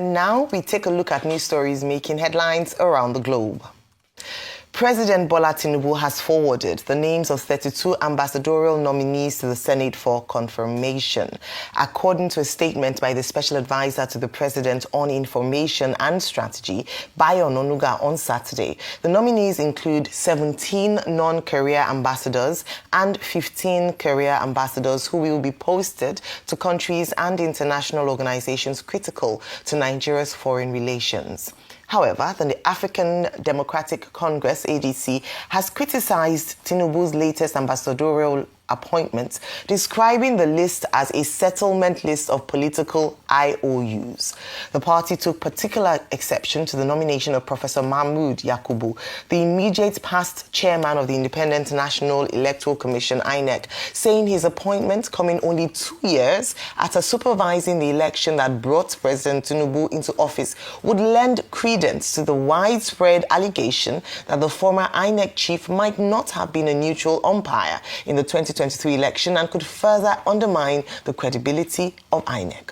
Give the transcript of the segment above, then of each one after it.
And now we take a look at news stories making headlines around the globe. President Bola Tinubu has forwarded the names of 32 ambassadorial nominees to the Senate for confirmation. According to a statement by the Special Advisor to the President on Information and Strategy, Bayo Ononuga, on Saturday, the nominees include 17 non-career ambassadors and 15 career ambassadors who will be posted to countries and international organizations critical to Nigeria's foreign relations. However, the African Democratic Congress, ADC, has criticized Tinubu's latest ambassadorial appointments, describing the list as a settlement list of political IOUs. The party took particular exception to the nomination of Professor Mahmood Yakubu, the immediate past chairman of the Independent National Electoral Commission, INEC, saying his appointment, coming only 2 years after supervising the election that brought President Tinubu into office, would lend credence to the widespread allegation that the former INEC chief might not have been a neutral umpire in the 2023 election and could further undermine the credibility of INEC.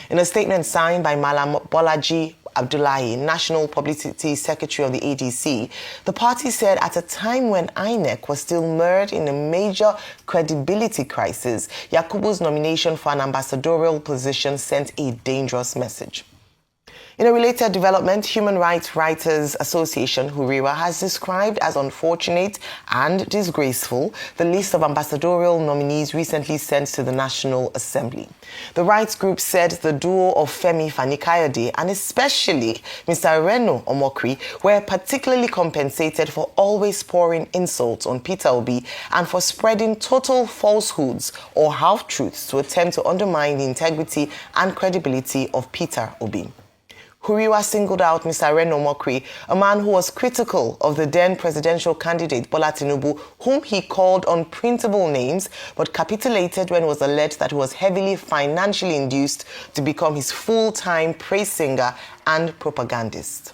In a statement signed by Malam Bolaji Abdullahi, National Publicity Secretary of the ADC, the party said at a time when INEC was still mired in a major credibility crisis, Yakubu's nomination for an ambassadorial position sent a dangerous message. In a related development, Human Rights Writers Association, HURIWA, has described as unfortunate and disgraceful the list of ambassadorial nominees recently sent to the National Assembly. The rights group said the duo of Femi Fani-Kayode and especially Mr. Reno Omokri were particularly compensated for always pouring insults on Peter Obi and for spreading total falsehoods or half-truths to attempt to undermine the integrity and credibility of Peter Obi. Huriwa singled out Mr. Reno Omokri, a man who was critical of the then presidential candidate Bola Tinubu, whom he called unprintable names, but capitulated when it was alleged that he was heavily financially induced to become his full-time praise singer and propagandist.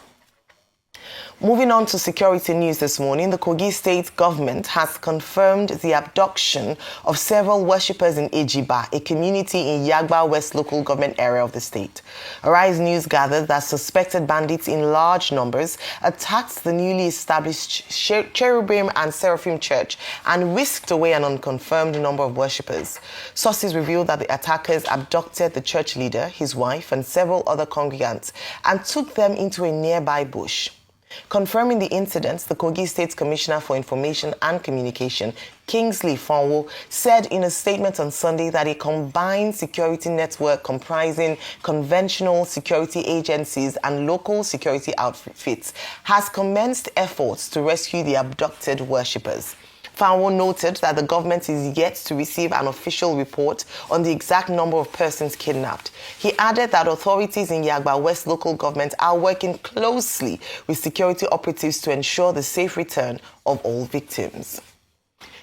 Moving on to security news this morning, the Kogi State government has confirmed the abduction of several worshippers in Ejiba, a community in Yagba West local government area of the state. Arise News gathered that suspected bandits in large numbers attacked the newly established Cherubim and Seraphim Church and whisked away an unconfirmed number of worshippers. Sources revealed that the attackers abducted the church leader, his wife, and several other congregants and took them into a nearby bush. Confirming the incidents, the Kogi State Commissioner for Information and Communication, Kingsley Fonwo, said in a statement on Sunday that a combined security network comprising conventional security agencies and local security outfits has commenced efforts to rescue the abducted worshippers. Fonwo noted that the government is yet to receive an official report on the exact number of persons kidnapped. He added that authorities in Yagba West local government are working closely with security operatives to ensure the safe return of all victims.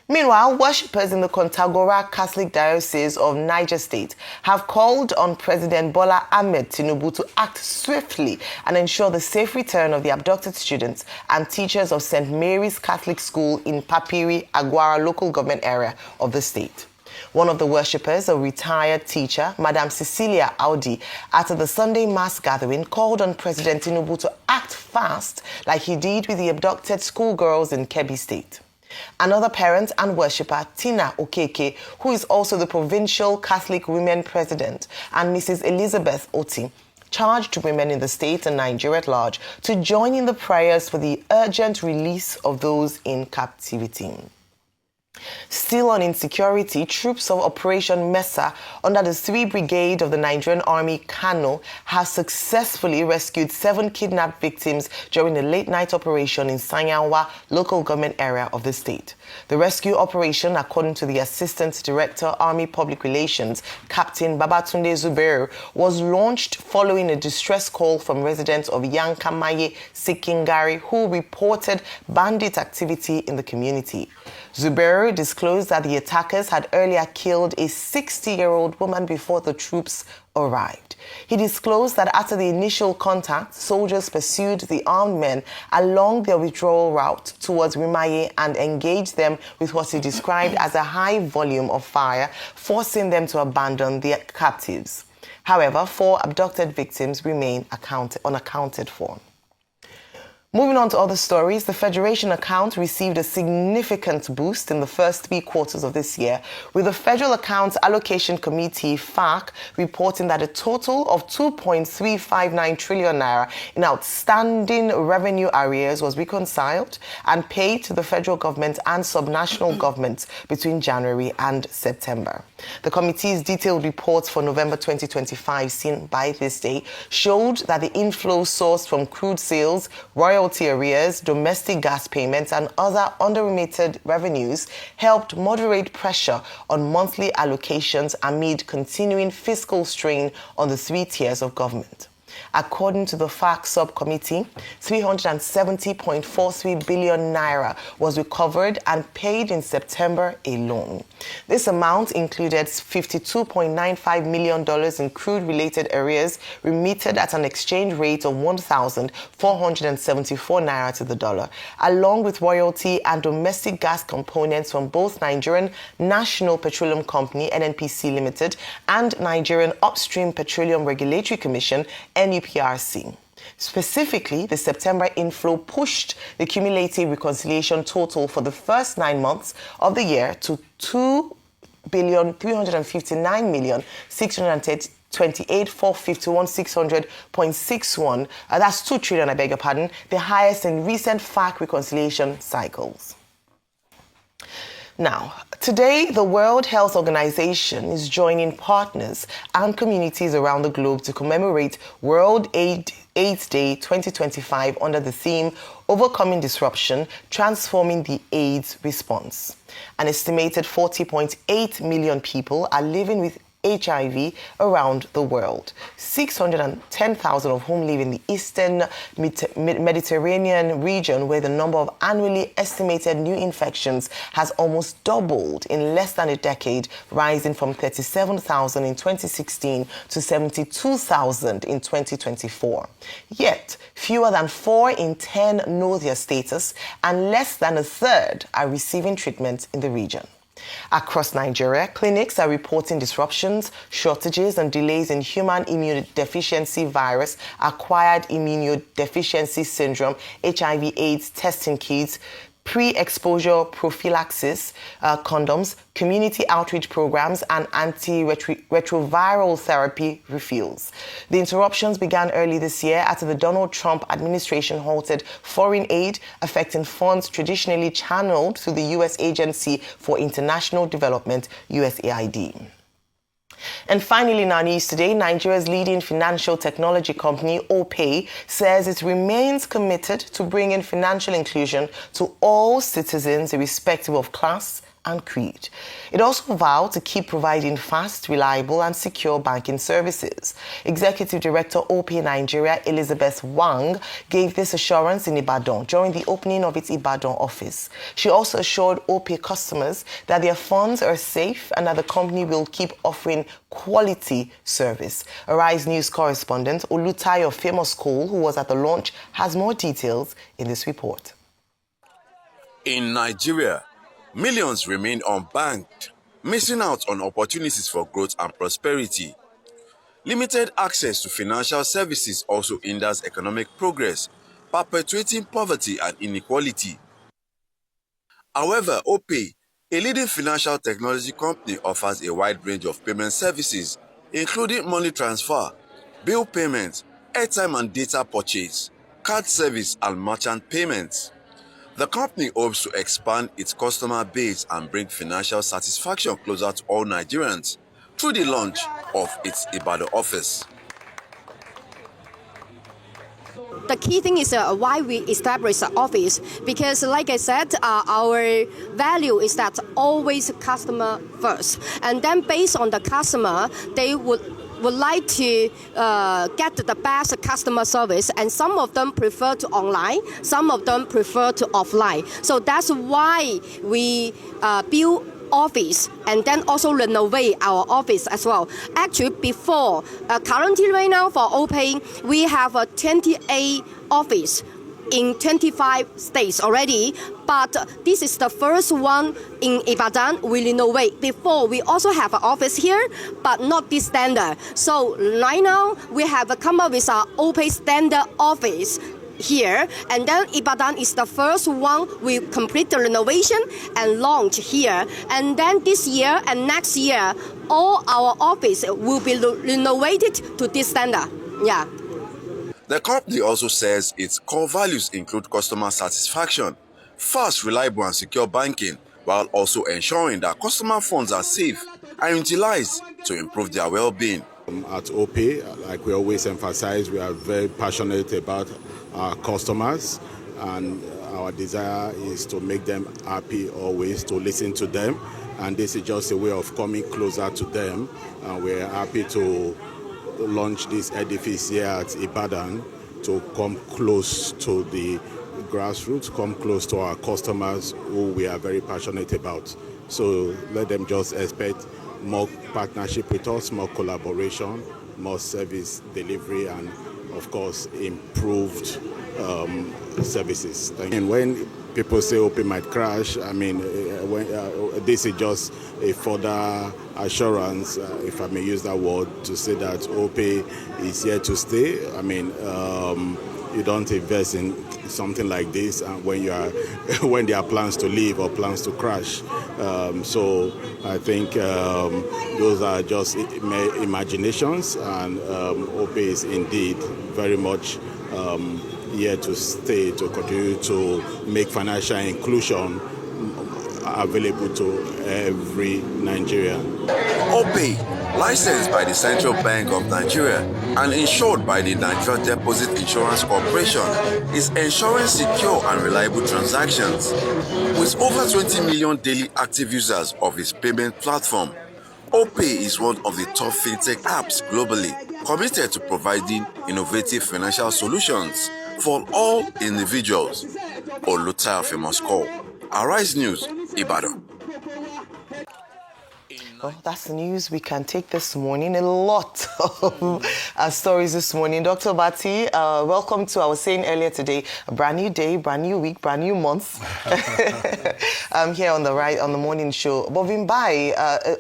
Meanwhile, worshippers in the Kontagora Catholic Diocese of Niger State have called on President Bola Ahmed Tinubu to act swiftly and ensure the safe return of the abducted students and teachers of St. Mary's Catholic School in Papiri, Agwara local government area of the state. One of the worshippers, a retired teacher, Madam Cecilia Audi, after the Sunday mass gathering, called on President Tinubu to act fast like he did with the abducted schoolgirls in Kebbi State. Another parent and worshipper, Tina Okeke, who is also the Provincial Catholic Women President, and Mrs. Elizabeth Oti, charged women in the state and Nigeria at large to join in the prayers for the urgent release of those in captivity. Still on insecurity, troops of Operation Mesa under the 3 Brigade of the Nigerian Army, Kano, have successfully rescued 7 kidnapped victims during a late-night operation in Sanyanwa, local government area of the state. The rescue operation, according to the Assistant Director, Army Public Relations, Captain Babatunde Zubairu, was launched following a distress call from residents of Yankamaye, Sekingari, who reported bandit activity in the community. Zubairu disclosed that the attackers had earlier killed a 60-year-old woman before the troops arrived. He disclosed that after the initial contact, soldiers pursued the armed men along their withdrawal route towards Rimaye and engaged them with what he described as a high volume of fire, forcing them to abandon their captives. However, 4 abducted victims remain unaccounted for. Moving on to other stories, the Federation account received a significant boost in the first 3 quarters of this year, with the Federal Accounts Allocation Committee, FAC, reporting that a total of 2.359 trillion naira in outstanding revenue arrears was reconciled and paid to the federal government and subnational governments between January and September. The committee's detailed reports for November 2025, seen by this day, showed that the inflow sourced from crude sales, royalty arrears, domestic gas payments, and other under-remitted revenues helped moderate pressure on monthly allocations amid continuing fiscal strain on the 3 tiers of government. According to the FAC subcommittee, 370.43 billion naira was recovered and paid in September alone. This amount included $52.95 million in crude-related arrears remitted at an exchange rate of 1,474 naira to the dollar, along with royalty and domestic gas components from both Nigerian National Petroleum Company, NNPC Limited, and Nigerian Upstream Petroleum Regulatory Commission, NUPRC. Specifically, the September inflow pushed the cumulative reconciliation total for the first 9 months of the year to 2,359,628,451,600.61. That's 2 trillion, I beg your pardon, the highest in recent FAC reconciliation cycles. Now, today, the World Health Organization is joining partners and communities around the globe to commemorate World AIDS Day 2025 under the theme, Overcoming Disruption, Transforming the AIDS Response. An estimated 40.8 million people are living with HIV around the world, 610,000 of whom live in the Eastern Mediterranean region, where the number of annually estimated new infections has almost doubled in less than a decade, rising from 37,000 in 2016 to 72,000 in 2024. Yet, fewer than 4 in 10 know their status, and less than a third are receiving treatment in the region. Across Nigeria, clinics are reporting disruptions, shortages, and delays in human immunodeficiency virus, acquired immunodeficiency syndrome, HIV/AIDS testing kits, pre-exposure prophylaxis, condoms, community outreach programs, and antiretroviral therapy refills. The interruptions began early this year after the Donald Trump administration halted foreign aid, affecting funds traditionally channeled through the U.S. Agency for International Development, USAID. And finally, in our news today, Nigeria's leading financial technology company, OPay, says it remains committed to bringing financial inclusion to all citizens, irrespective of class and creed. It also vowed to keep providing fast, reliable, and secure banking services. Executive Director OPay Nigeria, Elizabeth Wang, gave this assurance in Ibadan during the opening of its Ibadan office. She also assured OPay customers that their funds are safe and that the company will keep offering quality service. Arise News correspondent Olutayo Famous Cole, who was at the launch, has more details in this report. In Nigeria, millions remain unbanked, missing out on opportunities for growth and prosperity. Limited access to financial services also hinders economic progress, perpetuating poverty and inequality. However, OPay, a leading financial technology company, offers a wide range of payment services, including money transfer, bill payments, airtime and data purchase, card service, and merchant payments. The company hopes to expand its customer base and bring financial satisfaction closer to all Nigerians through the launch of its Ibadan office. The key thing is why we established the office, because like I said, our value is that always customer first. And then based on the customer, they would like to get the best customer service, and some of them prefer to online, some of them prefer to offline. So that's why we build office and then also renovate our office as well. Actually, currently right now for OPay, we have 28 office in 25 states already, but this is the first one in Ibadan we renovate. Before, we also have an office here, but not this standard. So right now, we have come up with our OPE standard office here, and then Ibadan is the first one we complete the renovation and launch here. And then this year and next year, all our office will be renovated to this standard. Yeah. The company also says its core values include customer satisfaction, fast, reliable and secure banking, while also ensuring that customer funds are safe and utilized to improve their well-being. At OPE, like we always emphasize, we are very passionate about our customers, and our desire is to make them happy always, to listen to them, and this is just a way of coming closer to them. And we're happy to launch this edifice here at Ibadan to come close to the grassroots, come close to our customers who we are very passionate about. So let them just expect more partnership with us, more collaboration, more service delivery, and of course improved services. And when people say OPE might crash, I mean, this is just a further assurance, if I may use that word, to say that OPE is here to stay. I mean, you don't invest in something like this when you are when there are plans to leave or plans to crash. So I think those are just imaginations, and OPE is indeed very much here to stay, to continue to make financial inclusion available to every Nigerian. OPE, licensed by the Central Bank of Nigeria and insured by the Nigeria Deposit Insurance Corporation, is ensuring secure and reliable transactions. With over 20 million daily active users of its payment platform, OPE is one of the top fintech apps globally, committed to providing innovative financial solutions for all individuals. Oluta Famous Call. Arise News, Ibadan. Well, that's the news we can take this morning. A lot of stories this morning. Dr. Bati, welcome to, I was saying earlier today, a brand new day, brand new week, brand new month. I'm here on the morning show. But Vimbai,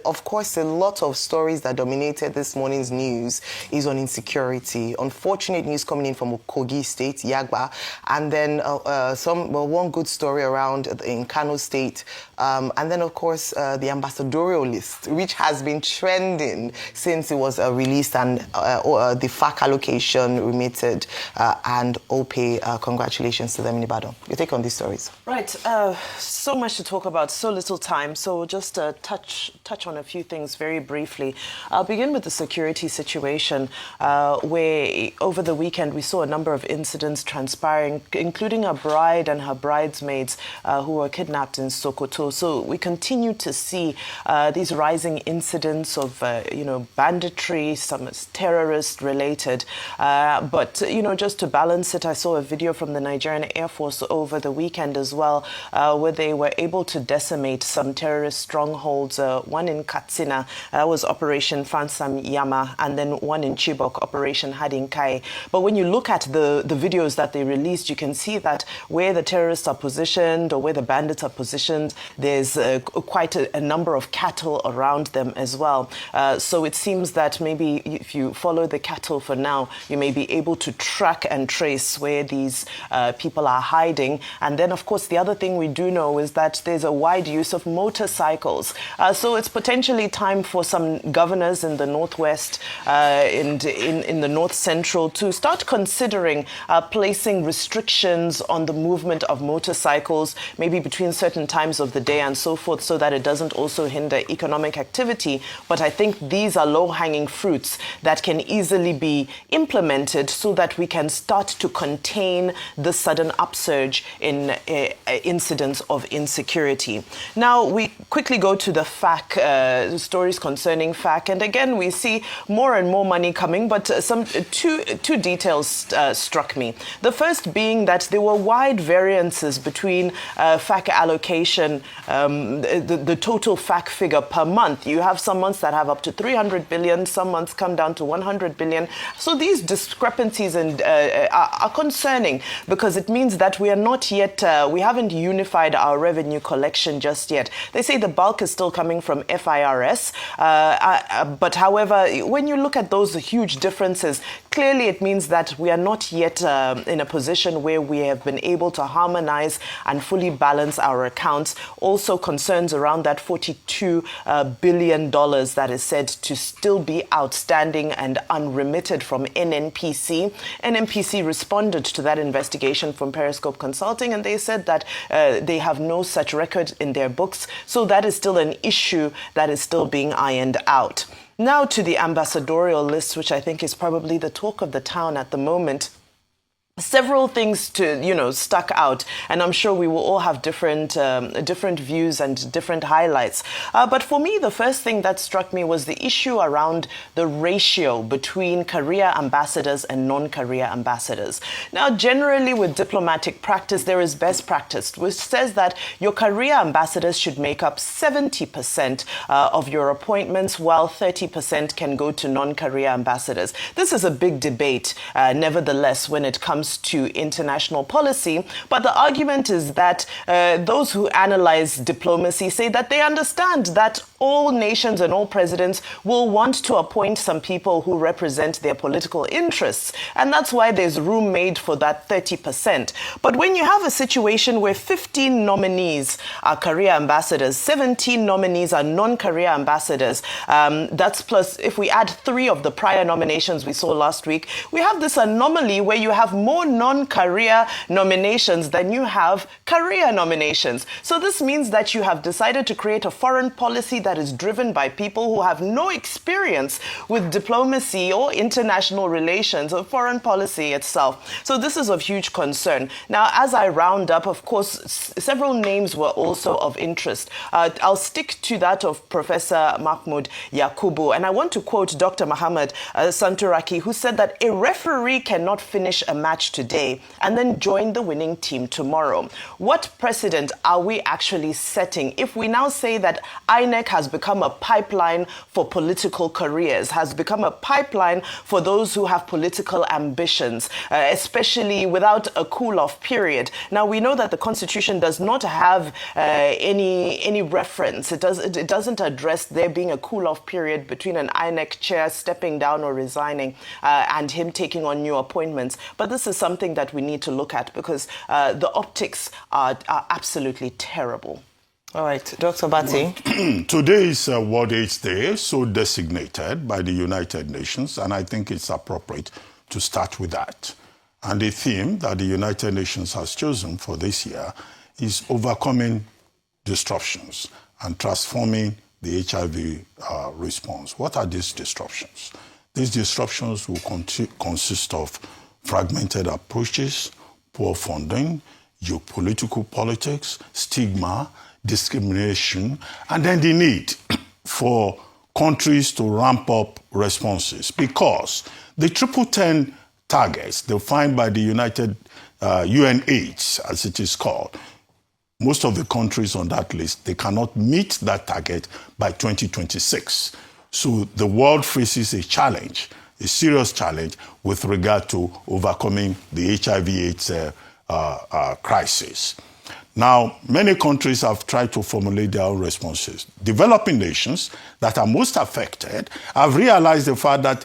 of course, a lot of stories that dominated this morning's news is on insecurity. Unfortunate news coming in from Kogi State, Yagba, and then one good story around in Kano State, and then, of course, the ambassadorial list, which has been trending since it was released, and the FAC allocation remitted, and OPE, congratulations to them in Ibadan. Your take on these stories? Right. So much to talk about, so little time. So just touch on a few things very briefly. I'll begin with the security situation, where over the weekend we saw a number of incidents transpiring, including a bride and her bridesmaids who were kidnapped in Sokoto. So we continue to see these rising incidents of, banditry, some terrorist related. But, just to balance it, I saw a video from the Nigerian Air Force over the weekend as well, where they were able to decimate some terrorist strongholds, one in Katsina, that was Operation Fansam Yama, and then one in Chibok, Operation Hadinkai. But when you look at the videos that they released, you can see that where the terrorists are positioned or where the bandits are positioned, there's quite a number of cattle around them as well. So it seems that maybe if you follow the cattle for now, you may be able to track and trace where these people are hiding. And then, of course, the other thing we do know is that there's a wide use of motorcycles. So it's potentially time for some governors in the Northwest and in the North Central to start considering placing restrictions on the movement of motorcycles, maybe between certain times of the day and so forth, so that it doesn't also hinder economic activity. But I think these are low-hanging fruits that can easily be implemented so that we can start to contain the sudden upsurge in incidents of insecurity. Now, we quickly go to the FAC, stories concerning FAC. And again, we see more and more money coming, but two details struck me. The first being that there were wide variances between FAC allocation, the total FAC figure per per month. You have some months that have up to 300 billion, some months come down to 100 billion. So these discrepancies are concerning, because it means that we are not yet, we haven't unified our revenue collection just yet. They say the bulk is still coming from FIRS, but however, when you look at those huge differences, clearly it means that we are not yet in a position where we have been able to harmonize and fully balance our accounts. Also concerns around that $42 billion that is said to still be outstanding and unremitted from NNPC. NNPC responded to that investigation from Periscope Consulting, and they said that they have no such record in their books. So that is still an issue that is still being ironed out. Now to the ambassadorial list, which I think is probably the talk of the town at the moment. Several things stuck out, and I'm sure we will all have different views and different highlights. But for me, the first thing that struck me was the issue around the ratio between career ambassadors and non-career ambassadors. Now, generally with diplomatic practice, there is best practice, which says that your career ambassadors should make up 70% of your appointments, while 30% can go to non-career ambassadors. This is a big debate, nevertheless, when it comes to international policy. But the argument is that those who analyze diplomacy say that they understand that all nations and all presidents will want to appoint some people who represent their political interests. And that's why there's room made for that 30%. But when you have a situation where 15 nominees are career ambassadors, 17 nominees are non-career ambassadors, that's plus, if we add 3 of the prior nominations we saw last week, we have this anomaly where you have more non-career nominations than you have career nominations. So this means that you have decided to create a foreign policy that is driven by people who have no experience with diplomacy or international relations or foreign policy itself. So this is of huge concern. Now, as I round up, of course, several names were also of interest. I'll stick to that of Professor Mahmoud Yakubu, and I want to quote Dr. Muhammad Santuraki, who said that a referee cannot finish a match today and then join the winning team tomorrow. What precedent are we actually setting if we now say that INEC has become a pipeline for political careers, has become a pipeline for those who have political ambitions, especially without a cool-off period? Now, we know that the Constitution does not have any reference. It doesn't address there being a cool-off period between an INEC chair stepping down or resigning and him taking on new appointments. But this is something that we need to look at, because the optics are absolutely terrible. All right, Dr. Bati. Today is World AIDS Day, so designated by the United Nations, and I think it's appropriate to start with that. And the theme that the United Nations has chosen for this year is overcoming disruptions and transforming the HIV response. What are these disruptions? These disruptions will consist of fragmented approaches, poor funding, geopolitical politics, stigma, discrimination, and then the need for countries to ramp up responses, because the 10 targets defined by the United UNAIDS, as it is called, most of the countries on that list, they cannot meet that target by 2026. So the world faces a challenge, a serious challenge with regard to overcoming the HIV/AIDS crisis. Now, many countries have tried to formulate their own responses. Developing nations that are most affected have realized the fact that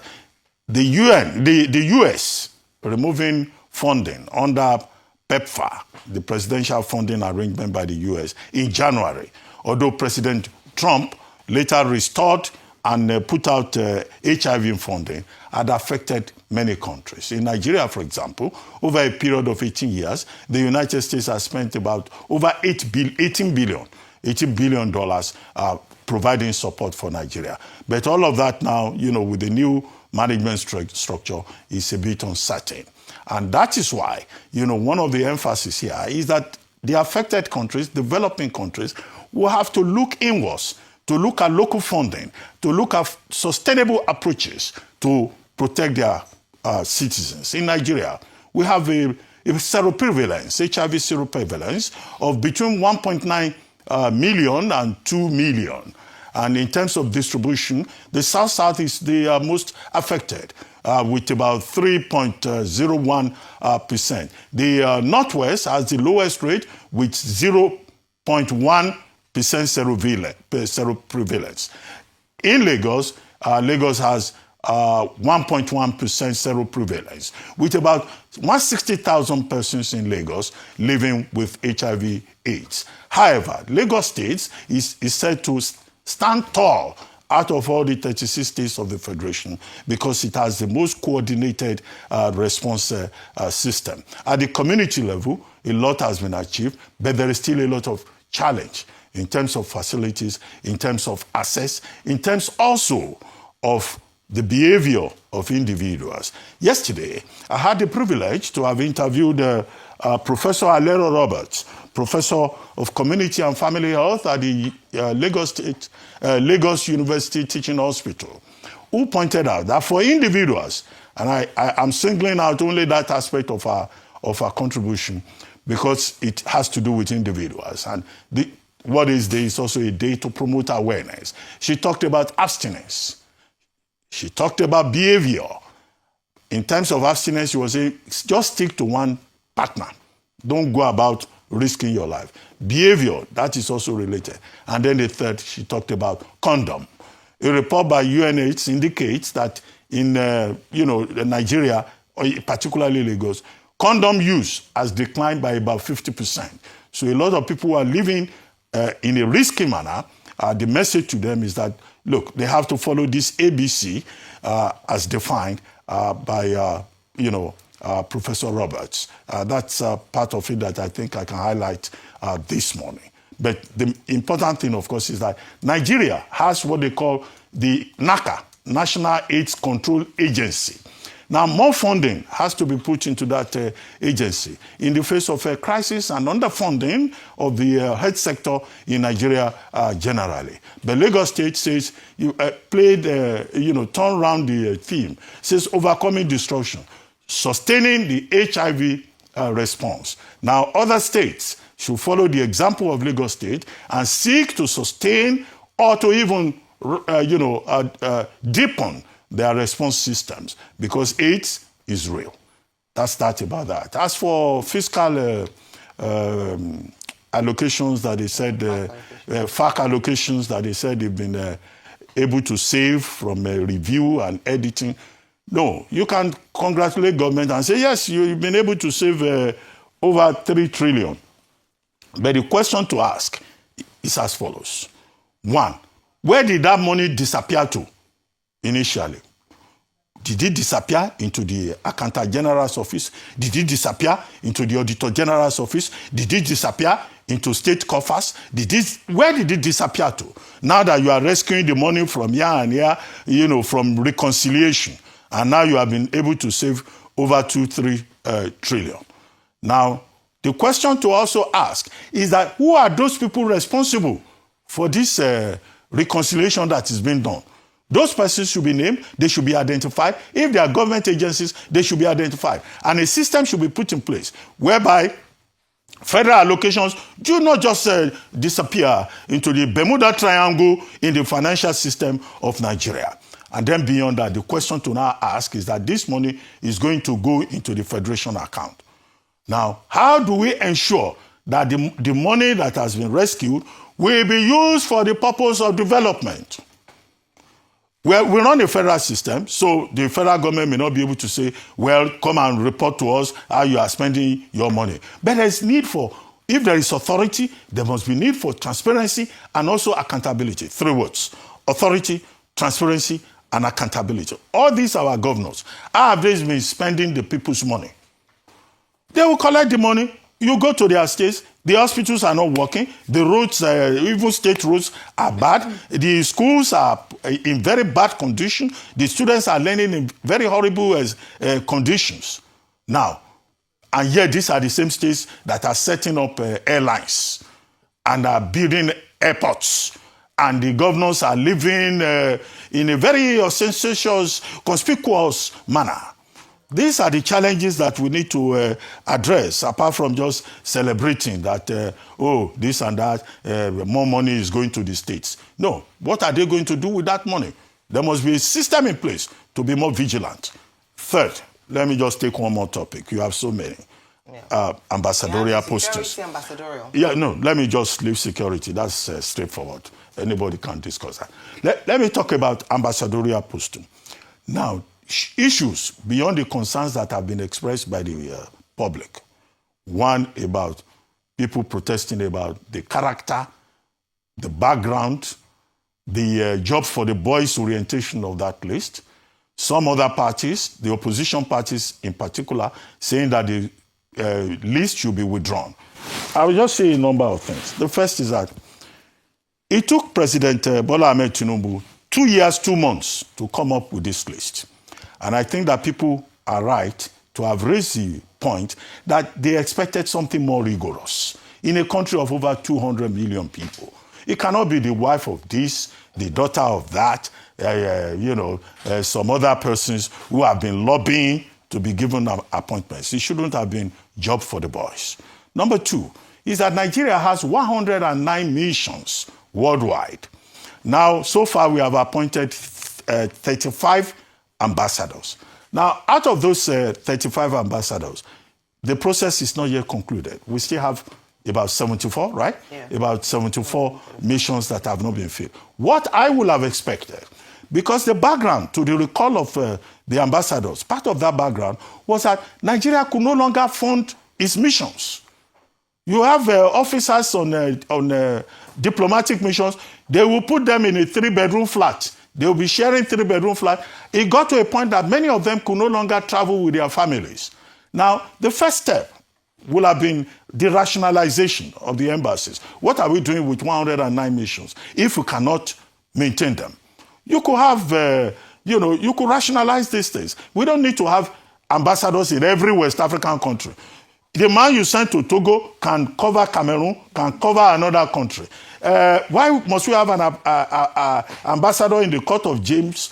the US removing funding under PEPFAR, the presidential funding arrangement by the US, in January, although President Trump later restored and put out HIV funding, had affected many countries. In Nigeria, for example, over a period of 18 years, the United States has spent about over $18 billion providing support for Nigeria. But all of that now, with the new management structure, is a bit uncertain. And that is why, one of the emphasis here is that the affected countries, developing countries, will have to look inwards, to look at local funding, to look at sustainable approaches to protect their citizens. In Nigeria, we have a seroprevalence, HIV seroprevalence of between 1.9 million and 2 million. And in terms of distribution, the South-South is the most affected, with about 3.01%. The Northwest has the lowest rate with 0.1% seroprevalence. In Lagos, Lagos has 1.1% seroprevalence, with about 160,000 persons in Lagos living with HIV/AIDS. However, Lagos State is said to stand tall out of all the 36 states of the Federation because it has the most coordinated response system. At the community level, a lot has been achieved, but there is still a lot of challenge in terms of facilities, in terms of access, in terms also of the behavior of individuals. Yesterday, I had the privilege to have interviewed Professor Alero Roberts, Professor of Community and Family Health at the Lagos University Teaching Hospital, who pointed out that for individuals, and I'm singling out only that aspect of our contribution because it has to do with individuals. And what is there is also a day to promote awareness. She talked about abstinence. She talked about behavior. In terms of abstinence, she was saying, just stick to one partner. Don't go about risking your life. Behavior, that is also related. And then the third, she talked about condom. A report by UNH indicates that in Nigeria, or particularly Lagos, condom use has declined by about 50%. So a lot of people who are living in a risky manner, the message to them is that, look, they have to follow this ABC as defined by, Professor Roberts. That's part of it that I think I can highlight this morning. But the important thing, of course, is that Nigeria has what they call the NACA, National AIDS Control Agency. Now, more funding has to be put into that agency in the face of a crisis and underfunding of the health sector in Nigeria generally. The Lagos State says, turn around the theme, says overcoming destruction, sustaining the HIV response. Now, other states should follow the example of Lagos State and seek to sustain or to even, deepen their response systems, because AIDS is real. That's that about that. As for fiscal allocations that they said, FAC allocations that they said they've been able to save from review and editing, no, you can congratulate government and say, yes, you've been able to save over 3 trillion. But the question to ask is as follows. 1, where did that money disappear to initially? Did it disappear into the Accountant General's office? Did it disappear into the Auditor General's office? Did it disappear into state coffers? Where did it disappear to? Now that you are rescuing the money from here and here, from reconciliation, and now you have been able to save over 2-3 trillion. Now, the question to also ask is that who are those people responsible for this reconciliation that is being done? Those persons should be named, they should be identified. If they are government agencies, they should be identified. And a system should be put in place whereby federal allocations do not just disappear into the Bermuda Triangle in the financial system of Nigeria. And then beyond that, the question to now ask is that this money is going to go into the federation account. Now, how do we ensure that the money that has been rescued will be used for the purpose of development? Well, we run a federal system, so the federal government may not be able to say, well, come and report to us how you are spending your money. But there's need for, if there is authority, there must be need for transparency and also accountability. 3 words: authority, transparency, and accountability. All these are our governors. How have they been spending the people's money? They will collect the money. You go to their states, the hospitals are not working, the roads, even state roads, are bad, the schools are in very bad condition, the students are learning in very horrible conditions. Now, and yet these are the same states that are setting up airlines and are building airports, and the governors are living in a very ostentatious, conspicuous manner. These are the challenges that we need to address, apart from just celebrating that, oh, this and that, more money is going to the states. No. What are they going to do with that money? There must be a system in place to be more vigilant. Third, let me just take one more topic. You have so many. Ambassadorial postings. Ambassadorial. Yeah, no, let me just leave security. That's straightforward. Anybody can discuss that. Let me talk about ambassadorial posting. Now, issues beyond the concerns that have been expressed by the public. One, about people protesting about the character, the background, the job for the boys orientation of that list. Some other parties, the opposition parties in particular, saying that the list should be withdrawn. I will just say a number of things. The first is that it took President Bola Ahmed Tinubu 2 years, 2 months to come up with this list. And I think that people are right to have raised the point that they expected something more rigorous in a country of over 200 million people. It cannot be the wife of this, the daughter of that, some other persons who have been lobbying to be given appointments. It shouldn't have been job for the boys. Number two is that Nigeria has 109 missions worldwide. Now, so far, we have appointed 35 ambassadors. Now, out of those 35 ambassadors, the process is not yet concluded. We still have about 74, right? Yeah. About 74 missions that have not been filled. What I would have expected, because the background to the recall of the ambassadors, part of that background was that Nigeria could no longer fund its missions. You have officers on diplomatic missions, they will put them in a 3-bedroom flat. They will be sharing 3-bedroom flat. It got to a point that many of them could no longer travel with their families. Now, the first step will have been the rationalization of the embassies. What are we doing with 109 missions if we cannot maintain them? You could have, you could rationalize these things. We don't need to have ambassadors in every West African country. The man you send to Togo can cover Cameroon, can cover another country. Why must we have an ambassador in the Court of James,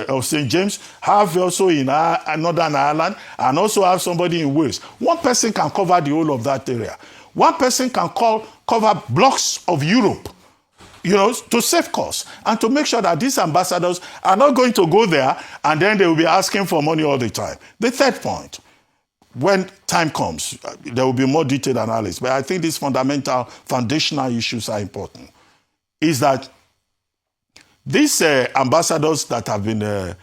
of St. James, have also in Northern Ireland, and also have somebody in Wales? One person can cover the whole of that area. One person can cover blocks of Europe, to save costs and to make sure that these ambassadors are not going to go there and then they will be asking for money all the time. The third point, when time comes, there will be more detailed analysis, but I think these fundamental, foundational issues are important, is that these ambassadors that have been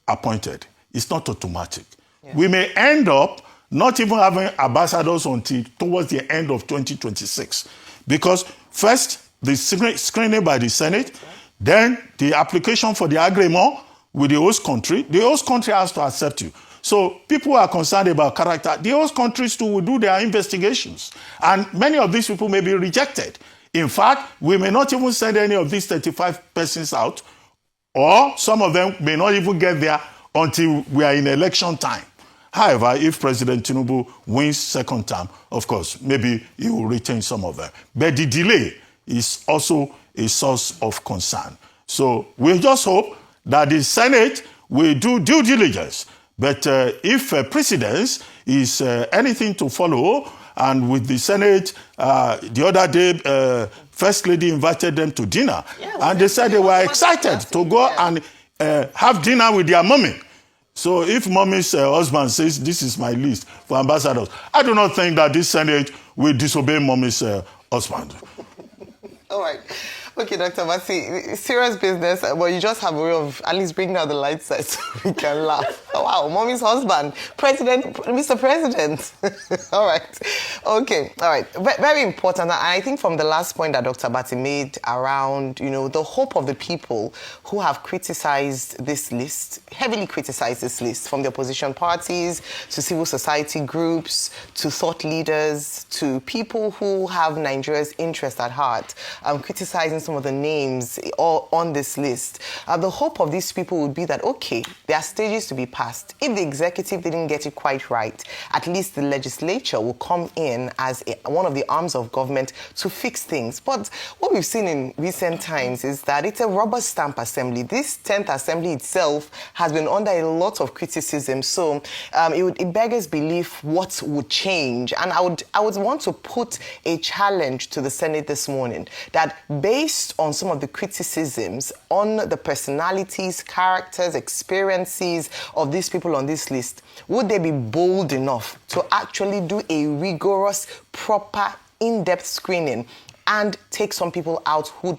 appointed, it's not automatic. Yeah. We may end up not even having ambassadors until towards the end of 2026, because first, the screening by the Senate, then the application for the agreement with the host country. The host country has to accept you. So people are concerned about character. The host countries too will do their investigations. And many of these people may be rejected. In fact, we may not even send any of these 35 persons out, or some of them may not even get there until we are in election time. However, if President Tinubu wins second term, of course, maybe he will retain some of them. But the delay is also a source of concern. So we just hope that the Senate will do due diligence. But if precedence is anything to follow, and with the Senate, the other day, First Lady invited them to dinner, and they said they were excited to go and have dinner with their mommy. So if mommy's husband says, this is my list for ambassadors, I do not think that this Senate will disobey mommy's husband. All right. Okay, Dr. Masi, serious business, but you just have a way of at least bringing out the light side so we can laugh. Oh, wow, mommy's husband, Mr. President. All right. Okay, all right. Very important. I think from the last point that Dr. Bati made around, the hope of the people who have criticized this list, heavily criticized this list, from the opposition parties to civil society groups to thought leaders to people who have Nigeria's interest at heart, criticizing some of the names on this list, the hope of these people would be that, okay, there are stages to be passed. If the executive didn't get it quite right, at least the legislature will come in as one of the arms of government to fix things. But what we've seen in recent times is that it's a rubber stamp assembly. This 10th assembly itself has been under a lot of criticism. So it beggars belief what would change. And I would want to put a challenge to the Senate this morning that based on some of the criticisms on the personalities, characters, experiences of these people on this list, would they be bold enough to actually do a rigorous, proper, in-depth screening and take some people out who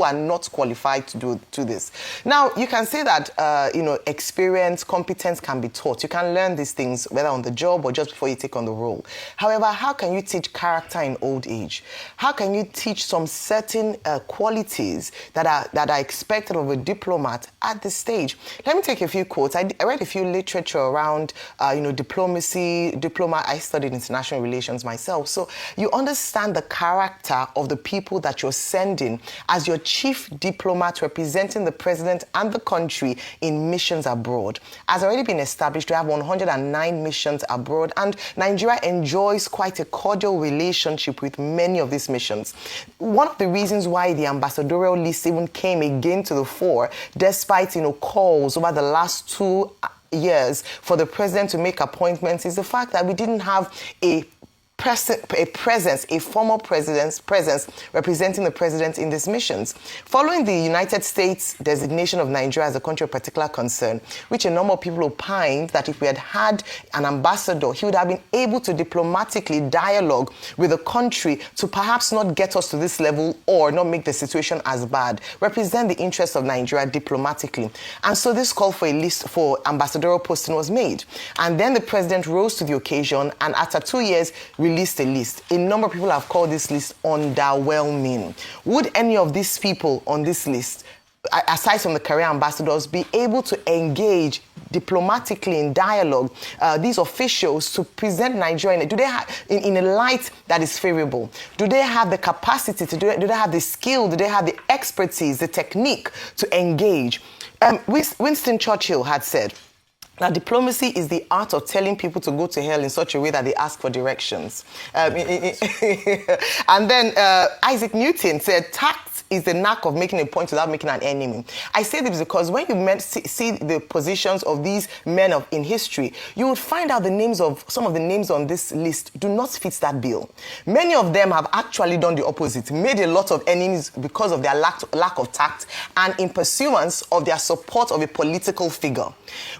are not qualified to do this. Now, you can say that, experience, competence can be taught. You can learn these things whether on the job or just before you take on the role. However, how can you teach character in old age? How can you teach some certain qualities that are expected of a diplomat at this stage? Let me take a few quotes. I read a few literature around, diplomacy, I studied international relations myself. So you understand the character of the people that you're sending as your chief diplomat representing the president and the country in missions abroad. Has already been established, we have 109 missions abroad, and Nigeria enjoys quite a cordial relationship with many of these missions. One of the reasons why the ambassadorial list even came again to the fore, despite calls over the last 2 years for the president to make appointments, is the fact that we didn't have a formal president's presence representing the president in these missions. Following the United States designation of Nigeria as a country of particular concern, which a number of people opined that if we had had an ambassador, he would have been able to diplomatically dialogue with the country to perhaps not get us to this level or not make the situation as bad, represent the interests of Nigeria diplomatically. And so this call for a list for ambassadorial posting was made. And then the president rose to the occasion and after 2 years, released a list. A number of people have called this list underwhelming. Would any of these people on this list, aside from the career ambassadors, be able to engage diplomatically in dialogue, these officials, to present Nigeria in a light that is favorable? Do they have the capacity to do it? Do they have the skill? Do they have the expertise, the technique to engage? Winston Churchill had said, now, diplomacy is the art of telling people to go to hell in such a way that they ask for directions. And then Isaac Newton said, tact is the knack of making a point without making an enemy. I say this because when you see the positions of these men in history, you would find out some of the names on this list do not fit that bill. Many of them have actually done the opposite, made a lot of enemies because of their lack of tact and in pursuance of their support of a political figure.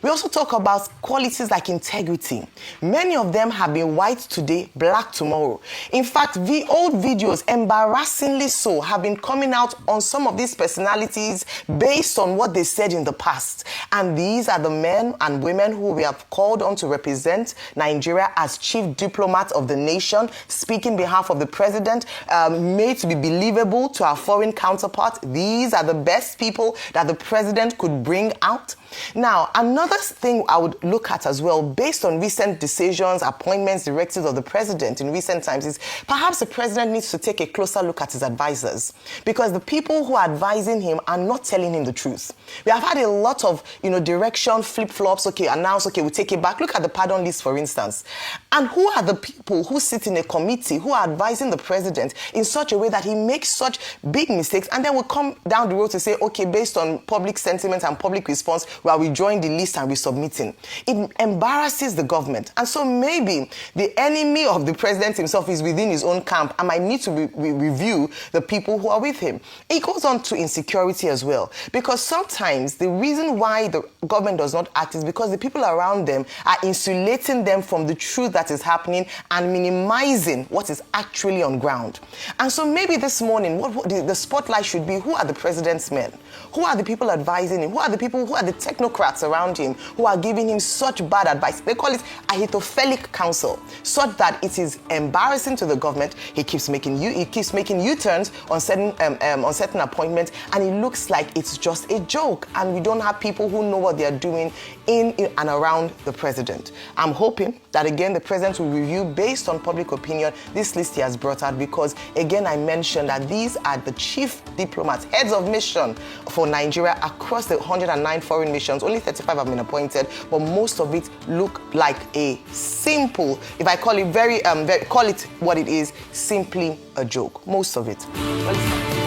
We also talk about qualities like integrity. Many of them have been white today, black tomorrow. In fact, the old videos, embarrassingly so, have been coming out on some of these personalities based on what they said in the past. And these are the men and women who we have called on to represent Nigeria as chief diplomat of the nation, speak in behalf of the president, made to be believable to our foreign counterparts. These are the best people that the president could bring out. Now, another thing I would look at as well, based on recent decisions, appointments, directives of the president in recent times, is perhaps the president needs to take a closer look at his advisors, because the people who are advising him are not telling him the truth. We have had a lot of, direction, flip-flops, announce, we take it back. Look at the pardon list, for instance. And who are the people who sit in a committee who are advising the president in such a way that he makes such big mistakes and then will come down the road to say, okay, based on public sentiment and public response, we are withdrawing the list and resubmitting. It embarrasses the government. And so maybe the enemy of the president himself is within his own camp and might need to review the people who are with him. It goes on to insecurity as well, because sometimes the reason why the government does not act is because the people around them are insulating them from the truth that is happening and minimizing what is actually on ground. And so maybe this morning, what the spotlight should be, who are the president's men? Who are the people advising him? Who are the people, who are the technocrats around him who are giving him such bad advice. They call it Ahitophelic counsel, such that it is embarrassing to the government. He keeps making U-turns on certain appointments, and it looks like it's just a joke, and we don't have people who know what they are doing in and around the president. I'm hoping that again the president will review based on public opinion this list he has brought out, because again I mentioned that these are the chief diplomats, heads of mission for Nigeria across the 109 foreign missions. Only 35 have been appointed, but most of it look like a simple, if I call it call it what it is, simply a joke. Most of it.